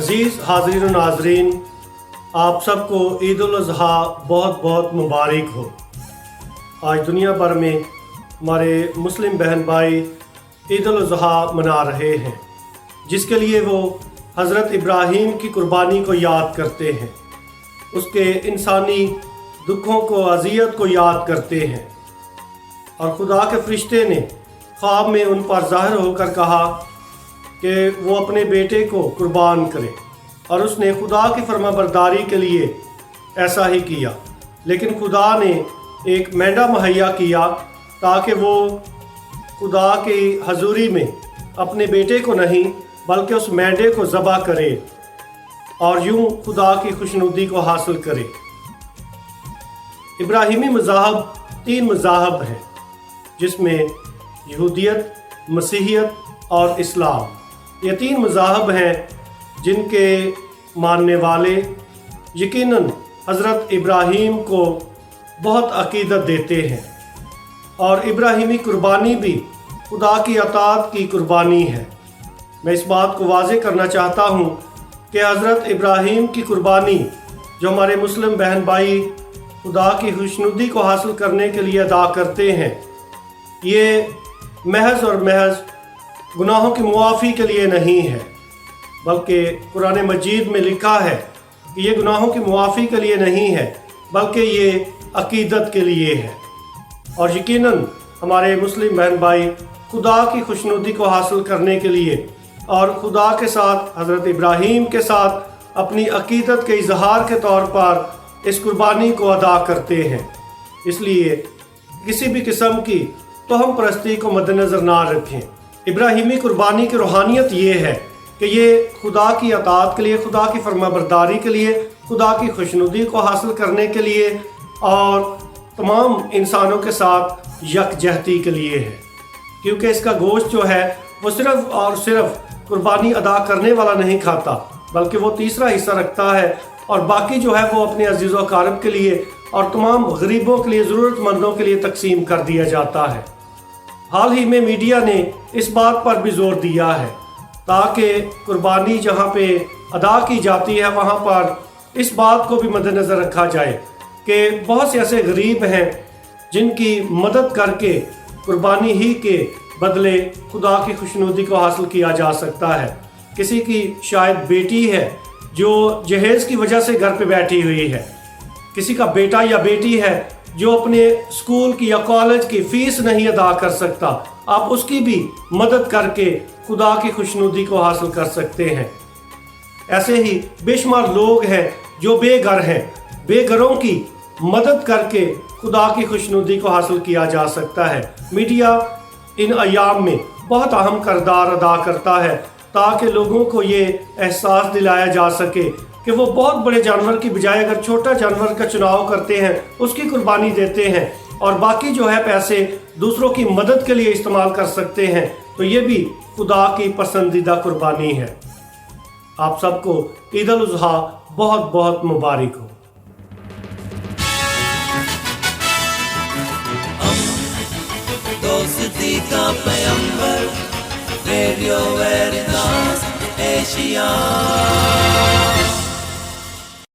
अज़ीज़ हाज़रीन और नाज़रीन, आप सबको ईद उल अज़हा बहुत बहुत मुबारक हो। आज दुनिया भर में हमारे मुस्लिम बहन भाई ईद उल अज़हा मना रहे हैं, जिसके लिए वो हज़रत इब्राहीम की कुर्बानी को याद करते हैं, उसके इंसानी दुखों को, अज़ियत को याद करते हैं। और खुदा के फरिश्ते ने ख्वाब में उन पर ज़ाहिर होकर कहा कि वो अपने बेटे को कुर्बान करे, और उसने खुदा की फरमाबरदारी के लिए ऐसा ही किया। लेकिन खुदा ने एक मेंढा मुहैया किया ताकि वो खुदा की हजूरी में अपने बेटे को नहीं बल्कि उस मेंढे को ज़बह करे और यूं खुदा की खुशनुदी को हासिल करे। इब्राहिमी मज़ाहब 3 मज़ाहब हैं, जिसमें यहूदियत, मसीहियत और इस्लाम, ये 3 मज़ाहब हैं जिनके मानने वाले यकीनन हज़रत इब्राहीम को बहुत अक़ीदत देते हैं। और इब्राहीमी कुर्बानी भी खुदा की अताअत की कुर्बानी है। मैं इस बात को वाज़ेह करना चाहता हूँ कि हज़रत इब्राहीम की कुर्बानी जो हमारे मुस्लिम बहन भाई खुदा की खुशनुदी को हासिल करने के लिए अदा करते हैं, ये महज और महज गुनाहों की मुआफ़ी के लिए नहीं है, बल्कि कुरान मजीद में लिखा है कि ये गुनाहों की मुआफ़ी के लिए नहीं है, बल्कि ये अक़ीदत के लिए है। और यकीनन हमारे मुस्लिम बहन भाई खुदा की खुशनुदी को हासिल करने के लिए और खुदा के साथ, हज़रत इब्राहीम के साथ अपनी अक़ीदत के इजहार के तौर पर इस कुर्बानी को अदा करते हैं। इसलिए किसी भी किस्म की तोहम परस्ती को मद्देनज़र ना रखें। इब्राहीमी कुर्बानी की रूहानियत ये है कि ये खुदा की अताअत के लिए, खुदा की फरमाबरदारी के लिए, खुदा की खुशनुदी को हासिल करने के लिए और तमाम इंसानों के साथ यकजहती के लिए है। क्योंकि इसका गोश्त जो है वो सिर्फ़ और सिर्फ कुर्बानी अदा करने वाला नहीं खाता, बल्कि वो तीसरा हिस्सा रखता है और बाकी जो है वो अपने अजीज़ व अक़ारिब के लिए और तमाम गरीबों के लिए, ज़रूरतमंदों के लिए तकसीम कर दिया जाता है। हाल ही में मीडिया ने इस बात पर भी ज़ोर दिया है ताकि कुर्बानी जहाँ पे अदा की जाती है वहाँ पर इस बात को भी मद्देनज़र रखा जाए कि बहुत से ऐसे गरीब हैं जिनकी मदद करके कुर्बानी ही के बदले खुदा की खुशनुदी को हासिल किया जा सकता है। किसी की शायद बेटी है जो जहेज़ की वजह से घर पे बैठी हुई है, किसी का बेटा या बेटी है जो अपने स्कूल की या कॉलेज की फ़ीस नहीं अदा कर सकता, आप उसकी भी मदद करके खुदा की खुशनुदी को हासिल कर सकते हैं। ऐसे ही बेशुमार लोग हैं जो बेघर हैं, बेघरों की मदद करके खुदा की खुशनुदी को हासिल किया जा सकता है। मीडिया इन अयाम में बहुत अहम किरदार अदा करता है ताकि लोगों को ये एहसास दिलाया जा सके कि वो बहुत बड़े जानवर की बजाय अगर छोटा जानवर का चुनाव करते हैं, उसकी कुर्बानी देते हैं और बाकी जो है पैसे दूसरों की मदद के लिए इस्तेमाल कर सकते हैं, तो ये भी खुदा की पसंदीदा कुर्बानी है। आप सबको ईद उल अज़हा बहुत बहुत मुबारक हो। दोस्ती का पैगंबर, रेडियो वेरितास एशिया।